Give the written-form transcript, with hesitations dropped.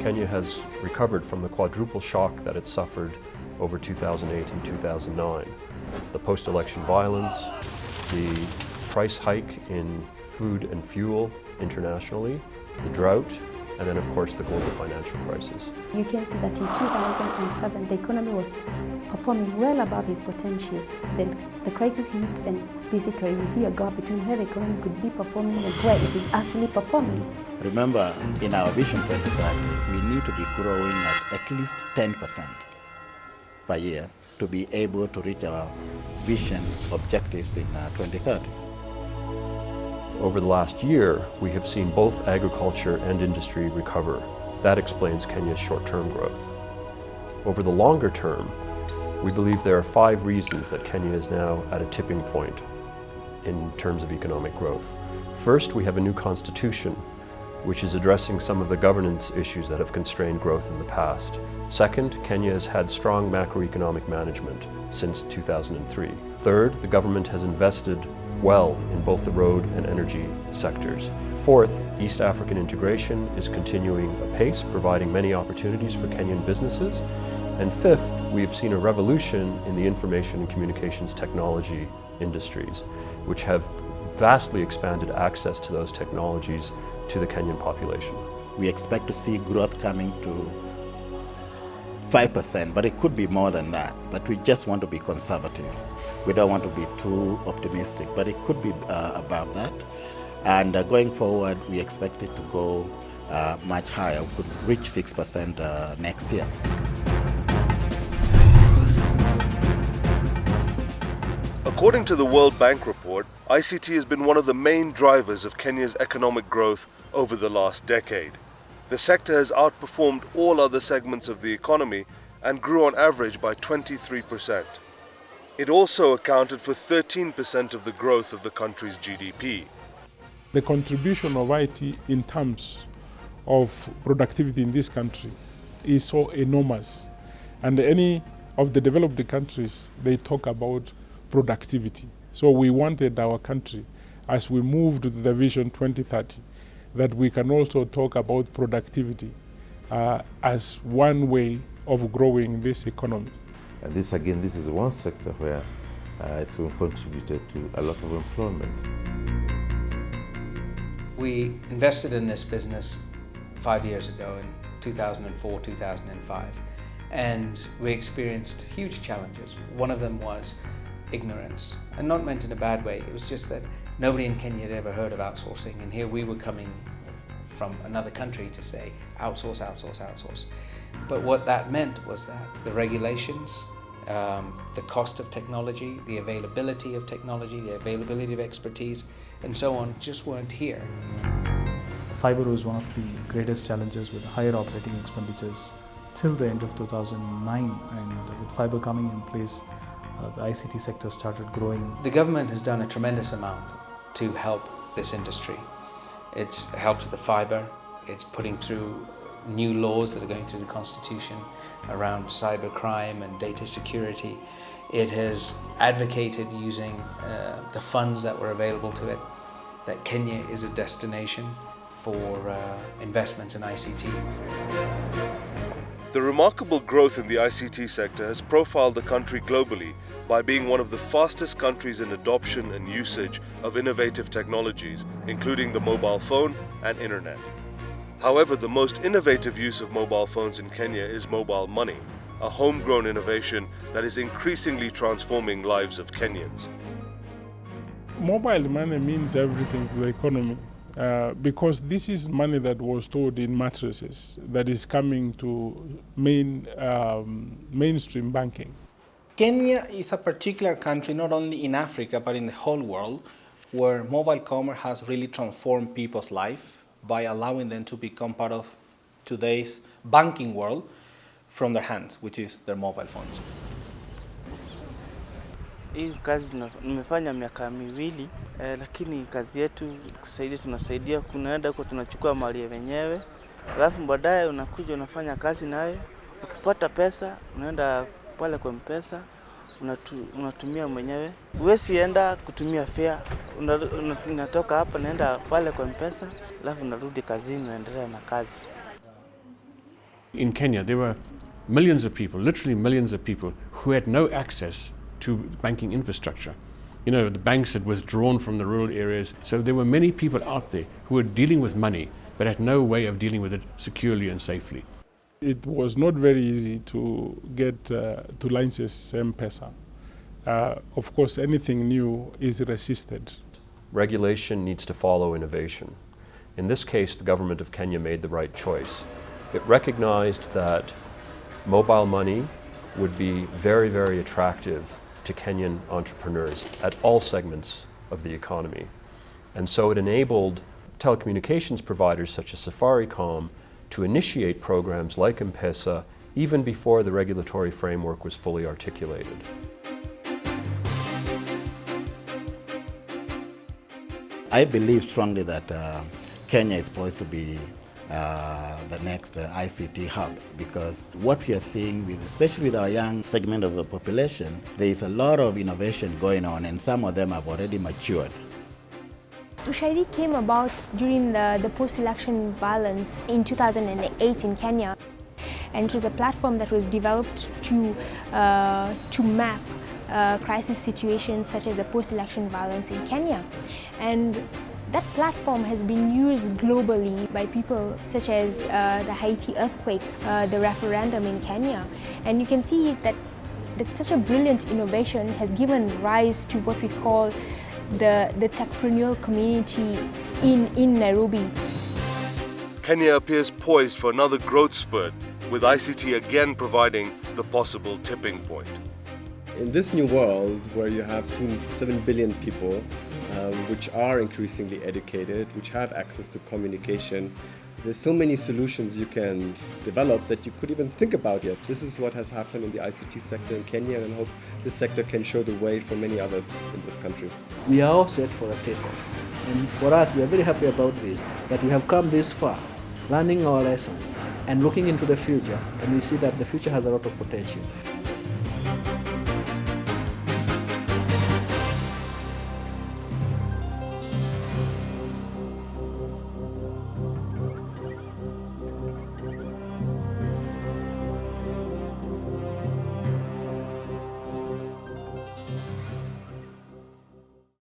Kenya has recovered from the quadruple shock that it suffered over 2008 and 2009. The post-election violence, the price hike in food and fuel internationally, the drought, and then of course the global financial crisis. You can see that in 2007 the economy was performing well above its potential. Then the crisis hits and basically we see a gap between where the economy could be performing and where it is actually performing. Remember, in our Vision 2030, we need to be growing at least 10% per year to be able to reach our vision objectives in 2030. Over the last year, we have seen both agriculture and industry recover. That explains Kenya's short-term growth. Over the longer term, we believe there are 5 reasons that Kenya is now at a tipping point in terms of economic growth. First, we have a new constitution, which is addressing some of the governance issues that have constrained growth in the past. Second, Kenya has had strong macroeconomic management since 2003. Third, the government has invested well in both the road and energy sectors. Fourth, East African integration is continuing apace, providing many opportunities for Kenyan businesses. And fifth, we have seen a revolution in the information and communications technology industries, which have vastly expanded access to those technologies to the Kenyan population. We expect to see growth coming to 5%, but it could be more than that. But we just want to be conservative. We don't want to be too optimistic, but it could be above that. And going forward, we expect it to go much higher. We could reach 6% next year. According to the World Bank report, ICT has been one of the main drivers of Kenya's economic growth over the last decade. The sector has outperformed all other segments of the economy and grew on average by 23%. It also accounted for 13% of the growth of the country's GDP. The contribution of IT in terms of productivity in this country is so enormous. And any of the developed countries, they talk about productivity. So we wanted our country, as we moved to the Vision 2030, that we can also talk about productivity as one way of growing this economy. And this is one sector where it's contributed to a lot of employment. We invested in this business 5 years ago in 2004, 2005, and we experienced huge challenges. One of them was ignorance, and not meant in a bad way. It was just that nobody in Kenya had ever heard of outsourcing, and here we were coming from another country to say outsource, outsource, outsource. But what that meant was that the regulations, the cost of technology, the availability of technology, the availability of expertise, and so on, just weren't here. Fiber was one of the greatest challenges with higher operating expenditures till the end of 2009, and with fiber coming in place, the ICT sector started growing. The government has done a tremendous amount to help this industry. It's helped with the fiber, it's putting through new laws that are going through the Constitution around cybercrime and data security. It has advocated using the funds that were available to it, that Kenya is a destination for investments in ICT. The remarkable growth in the ICT sector has profiled the country globally by being one of the fastest countries in adoption and usage of innovative technologies, including the mobile phone and internet. However, the most innovative use of mobile phones in Kenya is mobile money, a homegrown innovation that is increasingly transforming lives of Kenyans. Mobile money means everything to the economy because this is money that was stored in mattresses that is coming to mainstream banking. Kenya is a particular country, not only in Africa, but in the whole world, where mobile commerce has really transformed people's life by allowing them to become part of today's banking world from their hands, which is their mobile phones. Hii kazi nimefanya miaka miwili, lakini kazi yetu tunasaidia kunaenda huko tunachukua mali yenyewe, alafu baadaye unakuja unafanya kazi naye, ukipata pesa unaenda pale kwa M-Pesa unatumia mwenyewe. Huwezi enda kutumia fare, unatoka hapa naenda pale kwa M-Pesa, alafu unarudi kazini unaendelea na kazi. In Kenya, there were millions of people, literally millions of people, who had no access to banking infrastructure. You know, the banks had withdrawn from the rural areas, so there were many people out there who were dealing with money but had no way of dealing with it securely and safely. It was not very easy to get to license M-Pesa. Of course, anything new is resisted. Regulation needs to follow innovation. In this case, the government of Kenya made the right choice. It recognized that mobile money would be very, very attractive to Kenyan entrepreneurs at all segments of the economy. And so it enabled telecommunications providers such as Safaricom to initiate programs like M-Pesa even before the regulatory framework was fully articulated. I believe strongly that Kenya is poised to be the next ICT hub, because what we are seeing, especially with our young segment of the population, there is a lot of innovation going on, and some of them have already matured. Ushairi came about during the post-election violence in 2008 in Kenya, and it was a platform that was developed to map crisis situations such as the post-election violence in Kenya. And that platform has been used globally by people such as the Haiti earthquake, the referendum in Kenya. And you can see that such a brilliant innovation has given rise to what we call the techpreneurial community in Nairobi. Kenya appears poised for another growth spurt, with ICT again providing the possible tipping point. In this new world where you have soon 7 billion people, which are increasingly educated, which have access to communication, there's so many solutions you can develop that you could even think about yet. This is what has happened in the ICT sector in Kenya, and I hope this sector can show the way for many others in this country. We are all set for a takeoff. And for us, we are very happy about this, that we have come this far, learning our lessons and looking into the future, and we see that the future has a lot of potential.